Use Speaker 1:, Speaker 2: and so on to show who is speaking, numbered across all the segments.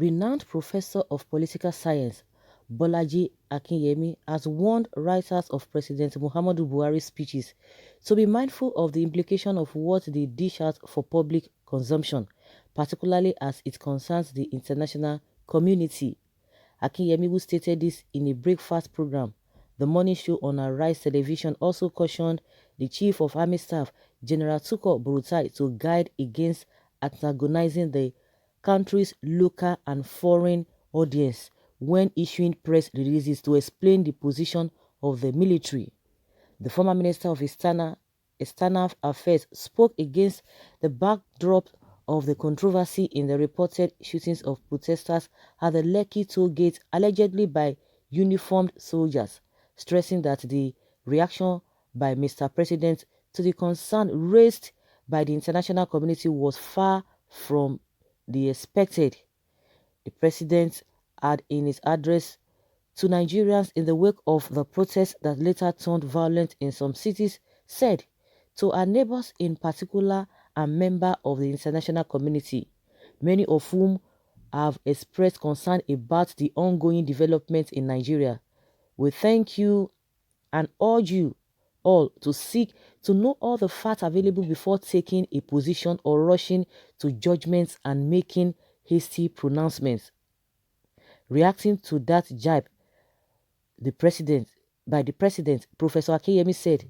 Speaker 1: Renowned professor of political science Bolaji Akinyemi has warned writers of President Muhammadu Buhari's speeches to be mindful of the implication of what they dish out for public consumption, particularly as it concerns the international community. Akinyemi, who stated this in a breakfast program, the morning show on Arise Television, also cautioned the Chief of Army Staff, General Tukur Burutai, to guide against antagonizing the country's local and foreign audience when issuing press releases to explain the position of the military. The former Minister of External Affairs spoke against the backdrop of the controversy in the reported shootings of protesters at the Lekki toll gate allegedly by uniformed soldiers, stressing that the reaction by Mr. President to the concern raised by the international community was far from the expected. The president had in his address to Nigerians in the wake of the protests that later turned violent in some cities said, "To our neighbors in particular and members of the international community, many of whom have expressed concern about the ongoing developments in Nigeria, we thank you and urge you all to seek to know all the facts available before taking a position or rushing to judgments and making hasty pronouncements." Reacting to that jibe, the president Professor Akeyemi said,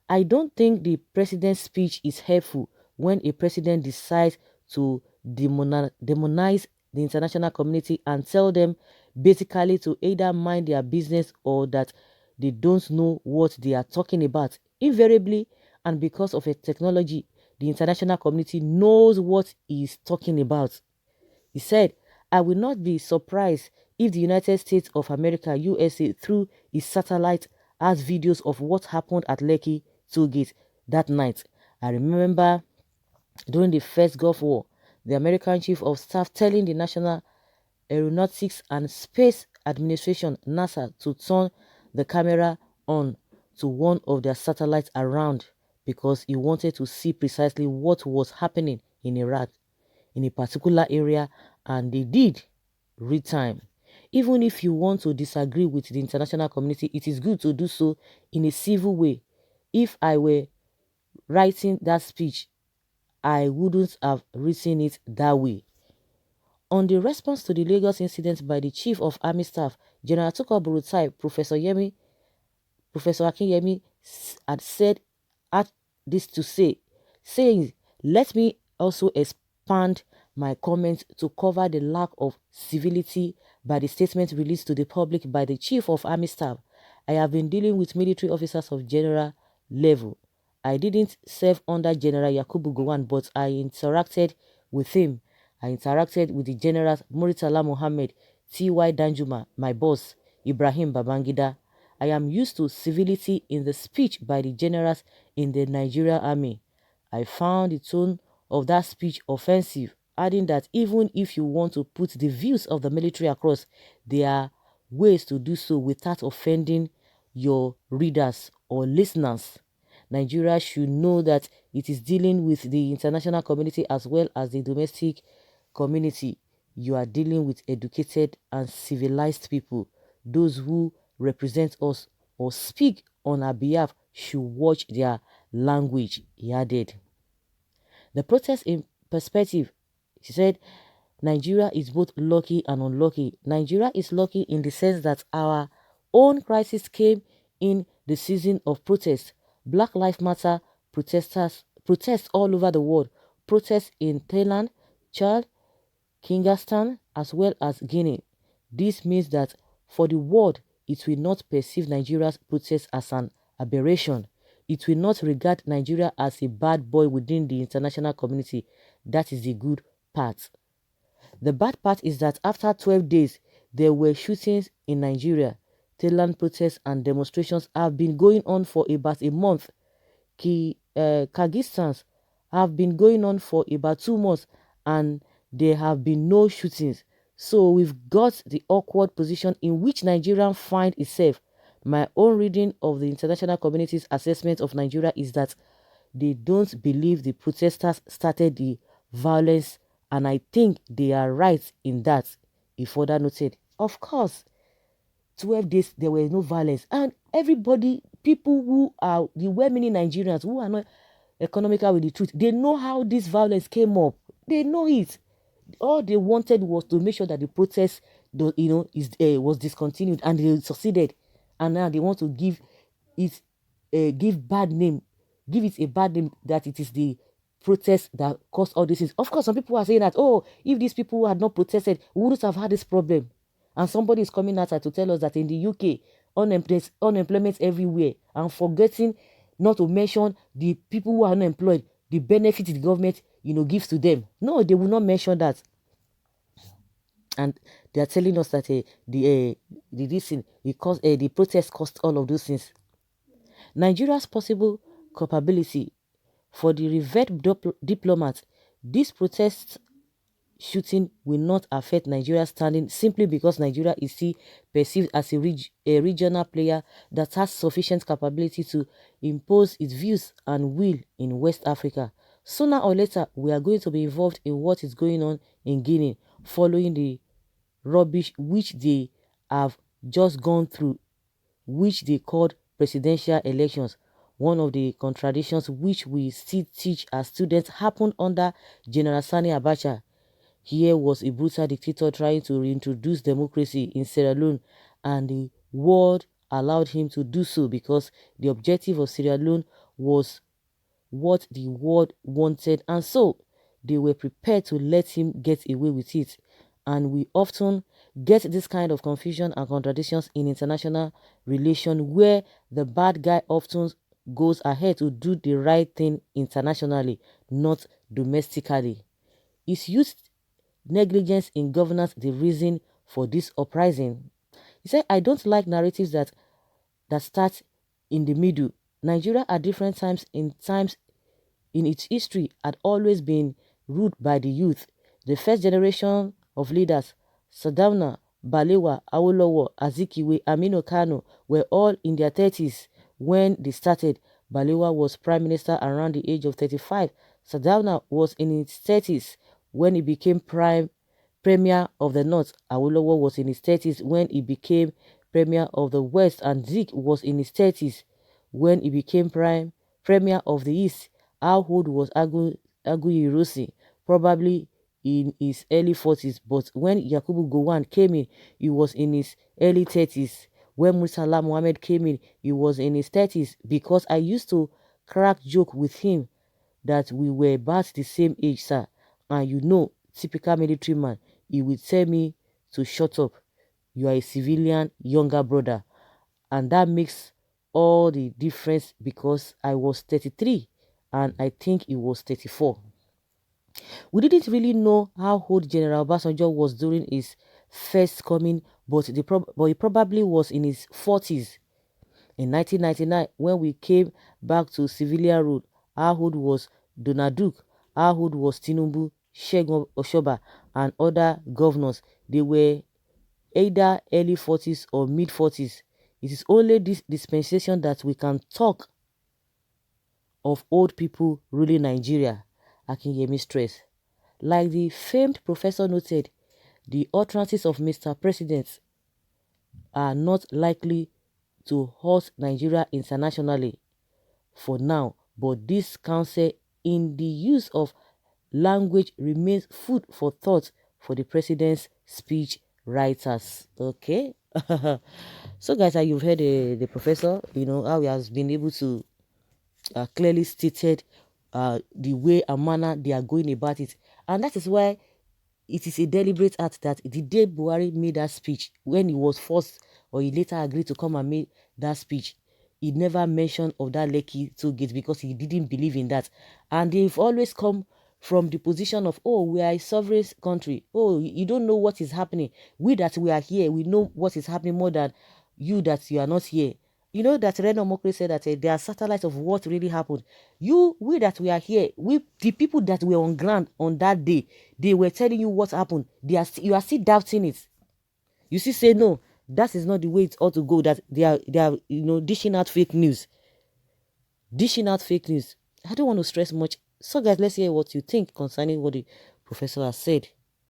Speaker 1: "I don't think the president's speech is helpful when a president decides to demonize the international community and tell them basically to either mind their business or that they don't know what they are talking about. Invariably, and because of a technology, the international community knows what he is talking about." He said, "I will not be surprised if the United States of America, USA, through its satellite, has videos of what happened at Lekki Tollgate that night. I remember during the first Gulf War, the American Chief of Staff telling the National Aeronautics and Space Administration, NASA, to turn the camera on to one of their satellites around because he wanted to see precisely what was happening in Iraq in a particular area, and they did read time. Even if you want to disagree with the international community, it is good to do so in a civil way. If I were writing that speech, I wouldn't have written it that way." On the response to the Lagos incident by the Chief of Army Staff, General Tukur Burutai, Professor Akinyemi had this to say, saying, "Let me also expand my comments to cover the lack of civility by the statement released to the public by the Chief of Army Staff. I have been dealing with military officers of general level. I didn't serve under General Yakubu Gowon, but I interacted with him. I interacted with the generals Muritala Mohammed, T.Y. Danjuma, my boss, Ibrahim Babangida. I am used to civility in the speech by the generals in the Nigerian army. I found the tone of that speech offensive," adding that even if you want to put the views of the military across, there are ways to do so without offending your readers or listeners. Nigeria should know that it is dealing with the international community as well as the domestic community. You are dealing with educated and civilized people. Those who represent us or speak on our behalf should watch their language," he added. The protest in perspective, she said, "Nigeria is both lucky and unlucky. Nigeria is lucky in the sense that our own crisis came in the season of protest. Black Lives Matter protests all over the world, protests in Thailand, Chad, Kyrgyzstan, as well as Guinea. This means that for the world, it will not perceive Nigeria's protest as an aberration. It will not regard Nigeria as a bad boy within the international community. That is the good part. The bad part is that after 12 days, there were shootings in Nigeria. Thailand protests and demonstrations have been going on for about a month. Kyrgyzstan have been going on for about 2 months, and there have been no shootings. So we've got the awkward position in which Nigeria find itself. My own reading of the international community's assessment of Nigeria is that they don't believe the protesters started the violence, and I think they are right in that. he further noted. Of course, 12 days there was no violence, and everybody, people who are the well-meaning Nigerians who are not economical with the truth, they know how this violence came up. They know it. All they wanted was to make sure that the protest, was discontinued, and they succeeded. And now they want to give it bad name, give it a bad name, that it is the protest that caused all this. Of course, some people are saying that, oh, if these people had not protested, we wouldn't have had this problem. And somebody is coming out to tell us that in the UK, unemployment everywhere, and forgetting not to mention the people who are unemployed, the benefit the government, gives to them. No, they will not mention that. And they are telling us that the protest cost all of those things. Nigeria's possible culpability for the revered diplomat. This protest shooting will not affect Nigeria's standing simply because Nigeria is still perceived as a regional player that has sufficient capability to impose its views and will in West Africa. Sooner or later, we are going to be involved in what is going on in Guinea, following the rubbish which they have just gone through, which they called presidential elections. One of the contradictions which we still teach as students happened under General Sani Abacha. Here was a brutal dictator trying to reintroduce democracy in Sierra Leone, and the world allowed him to do so because the objective of Sierra Leone was what the world wanted, and so they were prepared to let him get away with it. And we often get this kind of confusion and contradictions in international relations, where the bad guy often goes ahead to do the right thing internationally, not domestically. Is youth negligence in governance the reason for this uprising? He said, I don't like narratives that start in the middle. Nigeria at different times in its history had always been ruled by the youth. The first generation of leaders, Sardauna, Balewa, Awolowo, Azikiwe, Aminu Kano, were all in their 30s when they started. Balewa was prime minister around the age of 35. Sardauna was in his 30s when he became premier of the North. Awolowo was in his 30s when he became premier of the West, and Zik was in his 30s when he became premier of the East. How old was Aguiyi-Ironsi? Probably in his early 40s, but when Yakubu Gowon came in, he was in his early 30s. When Murtala Mohammed came in, he was in his 30s, because I used to crack joke with him that we were about the same age, sir. And typical military man, he would tell me to shut up. You are a civilian younger brother. And that makes all the difference, because I was 33 and I think he was 34. We didn't really know how old General Obasanjo was during his first coming, but he probably was in his 40s. In 1999, when we came back to civilian rule, how old was Donald Duke? How old was Tinubu, Segun Oshoba, and other governors? They were either early 40s or mid 40s. It is only this dispensation that we can talk of old people ruling Nigeria. Akinyemi stressed. Like the famed professor noted, the utterances of Mr. President are not likely to hurt Nigeria internationally for now, but this counsel in the use of language remains food for thought for the president's speech writers. Okay. So guys, you've heard the professor, how he has been able to clearly stated the way and manner they are going about it. And that is why it is a deliberate act that the day Buhari made that speech, when he was forced or he later agreed to come and make that speech, he never mentioned of that Lekki toll gate, because he didn't believe in that. And they've always come from the position of, oh, we are a sovereign country. Oh, you don't know what is happening. We that we are here, we know what is happening more than you that you are not here. You know that Reno Mokri said that they are satellites of what really happened. We that we are here, the people that were on ground on that day, they were telling you what happened. You are still doubting it. You still say, no, that is not the way it ought to go, that they are dishing out fake news. Dishing out fake news. I don't want to stress much. So guys, let's hear what you think concerning what the professor has said.